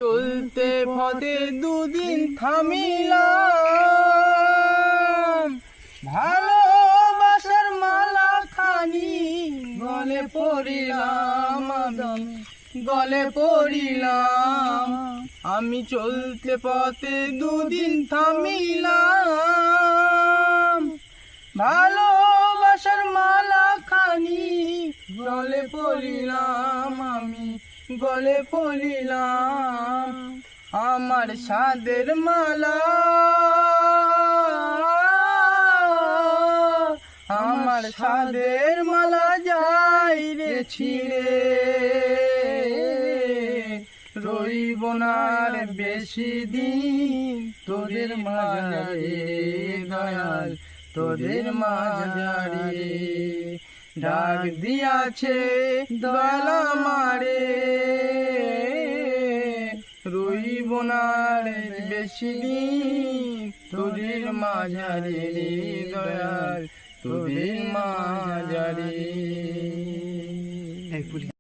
চলতে পথে দুদিন থামিলাম, ভালোবাসার মালা খানি গলে পড়িলাম, গলে পড়িলাম। আমি চলতে পথে দুদিন থামিলাম, ভালোবাসার মালা খানি গলে পড়িলাম, আমি গলে পড়িলাম। আমার সাদের মালা, আমার সাদের মালা যাই রে ছিঁড়ে, রইব না রে বেশি দিন তোদের মাঝারে দয়াল, তোদের মাঝারে। ডাক দিয়াছে দয়াল আমারে, রইব না রে বেশি দিন তোদের মাঝারে দয়াল, তোদের মাঝারে।